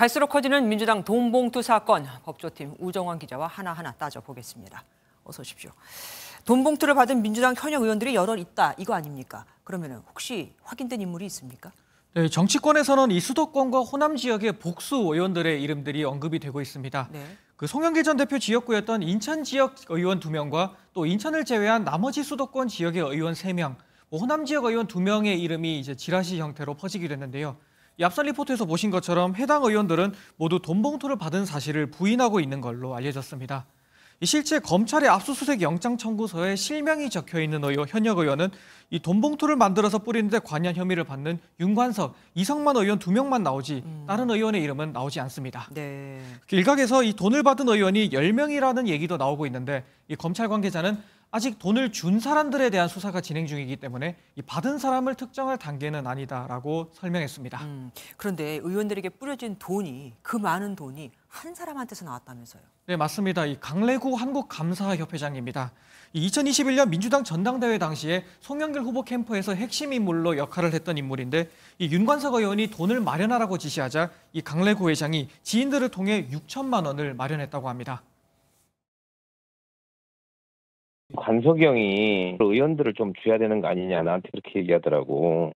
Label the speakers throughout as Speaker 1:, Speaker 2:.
Speaker 1: 갈수록 커지는 민주당 돈봉투 사건, 법조팀 우정환 기자와 하나하나 따져보겠습니다. 어서 오십시오. 돈봉투를 받은 민주당 현역 의원들이 여럿 있다, 이거 아닙니까? 그러면 혹시 확인된 인물이 있습니까?
Speaker 2: 네, 정치권에서는 이 수도권과 호남 지역의 복수 의원들의 이름들이 언급이 되고 있습니다.
Speaker 1: 네.
Speaker 2: 그 송영길 전 대표 지역구였던 인천 지역 의원 2명과 또 인천을 제외한 나머지 수도권 지역의 의원 3명, 호남 지역 의원 2명의 이름이 이제 지라시 형태로 퍼지기로 했는데요. 이 앞선 리포트에서 보신 것처럼 해당 의원들은 모두 돈봉투를 받은 사실을 부인하고 있는 걸로 알려졌습니다. 실제 검찰의 압수수색 영장 청구서에 실명이 적혀있는 현역 의원은 이 돈봉투를 만들어서 뿌리는데 관여한 혐의를 받는 윤관석, 이성만 의원 2명만 나오지 다른 의원의 이름은 나오지 않습니다.
Speaker 1: 네.
Speaker 2: 일각에서 이 돈을 받은 의원이 10명이라는 얘기도 나오고 있는데 이 검찰 관계자는 아직 돈을 준 사람들에 대한 수사가 진행 중이기 때문에 이 받은 사람을 특정할 단계는 아니다라고 설명했습니다.
Speaker 1: 그런데 의원들에게 뿌려진 돈이, 그 많은 돈이 한 사람한테서 나왔다면서요?
Speaker 2: 네, 맞습니다. 이 강래구 한국감사협회장입니다. 2021년 민주당 전당대회 당시에 송영길 후보 캠프에서 핵심 인물로 역할을 했던 인물인데 이 윤관석 의원이 돈을 마련하라고 지시하자 이 강래구 회장이 지인들을 통해 6천만 원을 마련했다고 합니다.
Speaker 3: 관석이 형이 의원들을 좀 줘야 되는 거 아니냐, 나한테 그렇게 얘기하더라고.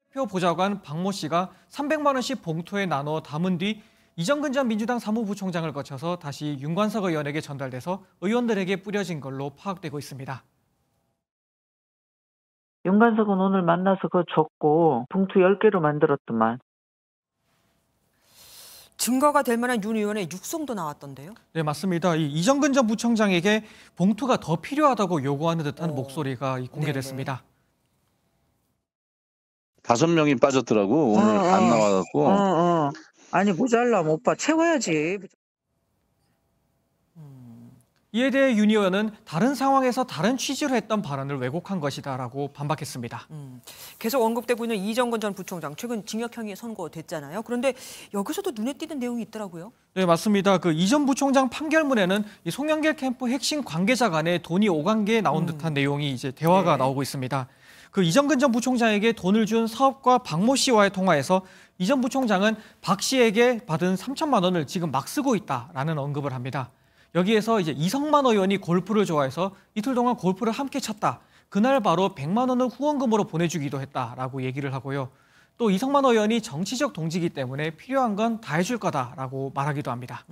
Speaker 2: 대표 보좌관 박모 씨가 300만 원씩 봉투에 나눠 담은 뒤 이정근 전 민주당 사무부총장을 거쳐서 다시 윤관석 의원에게 전달돼서 의원들에게 뿌려진 걸로 파악되고 있습니다.
Speaker 4: 윤관석은 오늘 만나서 그거 줬고 봉투 10개로 만들었더만.
Speaker 1: 증거가 될 만한 윤 의원의 육성도 나왔던데요?
Speaker 2: 네, 맞습니다. 이정근 전 부총장에게 봉투가 더 필요하다고 요구하는 듯한 목소리가 공개됐습니다.
Speaker 5: 5명이 빠졌더라고. 오늘 안 나와갖고.
Speaker 4: 아니 모자라 오빠 채워야지.
Speaker 2: 이에 대해 윤 의원은 다른 상황에서 다른 취지로 했던 발언을 왜곡한 것이다라고 반박했습니다.
Speaker 1: 계속 언급되고 있는 이정근 전 부총장, 최근 징역형이 선고됐잖아요. 그런데 여기서도 눈에 띄는 내용이 있더라고요.
Speaker 2: 네, 맞습니다. 이 전 부총장 판결문에는 이 송영길 캠프 핵심 관계자 간에 돈이 오간 게 나온 듯한 내용이 이제 대화가 나오고 있습니다. 이정근 전 부총장에게 돈을 준 사업가 박모 씨와의 통화에서 이 전 부총장은 박 씨에게 받은 3천만 원을 지금 막 쓰고 있다라는 언급을 합니다. 여기에서 이제 이성만 의원이 골프를 좋아해서 이틀 동안 골프를 함께 쳤다. 그날 바로 100만 원을 후원금으로 보내주기도 했다라고 얘기를 하고요. 또 이성만 의원이 정치적 동지이기 때문에 필요한 건 다 해줄 거다라고 말하기도 합니다.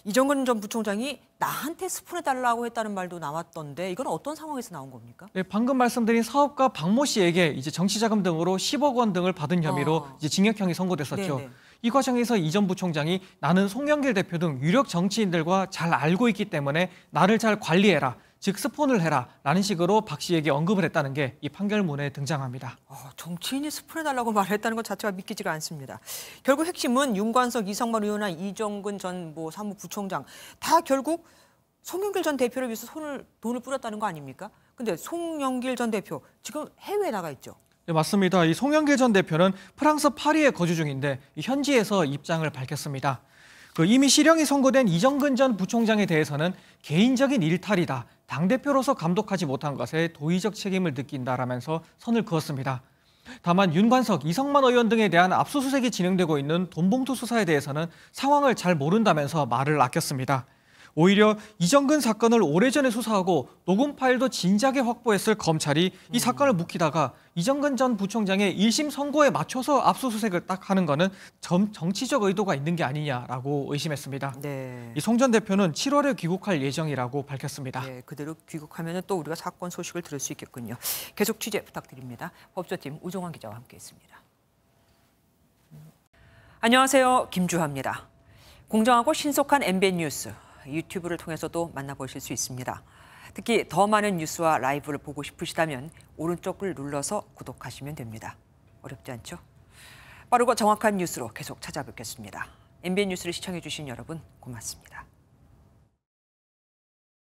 Speaker 1: 이정근 전 부총장이 나한테 스폰해달라고 했다는 말도 나왔던데 이건 어떤 상황에서 나온 겁니까?
Speaker 2: 네, 방금 말씀드린 사업가 박모 씨에게 이제 정치자금 등으로 10억 원 등을 받은 혐의로 이제 징역형이 선고됐었죠.
Speaker 1: 네네.
Speaker 2: 이 과정에서 이 전 부총장이 나는 송영길 대표 등 유력 정치인들과 잘 알고 있기 때문에 나를 잘 관리해라, 즉 스폰을 해라 라는 식으로 박 씨에게 언급을 했다는 게 이 판결문에 등장합니다.
Speaker 1: 정치인이 스폰해달라고 말했다는 것 자체가 믿기지가 않습니다. 결국 핵심은 윤관석, 이성만 의원이나 이정근 전 사무부총장 다 결국 송영길 전 대표를 위해서 돈을 뿌렸다는 거 아닙니까? 근데 송영길 전 대표 지금 해외에 나가 있죠.
Speaker 2: 네, 맞습니다. 이 송영길 전 대표는 프랑스 파리에 거주 중인데 현지에서 입장을 밝혔습니다. 이미 실형이 선고된 이정근 전 부총장에 대해서는 개인적인 일탈이다. 당대표로서 감독하지 못한 것에 도의적 책임을 느낀다라면서 선을 그었습니다. 다만 윤관석, 이성만 의원 등에 대한 압수수색이 진행되고 있는 돈봉투 수사에 대해서는 상황을 잘 모른다면서 말을 아꼈습니다. 오히려 이정근 사건을 오래전에 수사하고 녹음 파일도 진작에 확보했을 검찰이 이 사건을 묵히다가 이정근 전 부총장의 1심 선고에 맞춰서 압수수색을 딱 하는 거는 정치적 의도가 있는 게 아니냐라고 의심했습니다.
Speaker 1: 네.
Speaker 2: 이 송 전 대표는 7월에 귀국할 예정이라고 밝혔습니다.
Speaker 1: 네, 그대로 귀국하면 또 우리가 사건 소식을 들을 수 있겠군요. 계속 취재 부탁드립니다. 법조팀 우정환 기자와 함께했습니다. 안녕하세요, 김주하입니다. 공정하고 신속한 MBN 뉴스. 유튜브를 통해서도 만나보실 수 있습니다. 특히 더 많은 뉴스와 라이브를 보고 싶으시다면 오른쪽을 눌러서 구독하시면 됩니다. 어렵지 않죠? 빠르고 정확한 뉴스로 계속 찾아뵙겠습니다. MBN 뉴스를 시청해 주신 여러분 고맙습니다.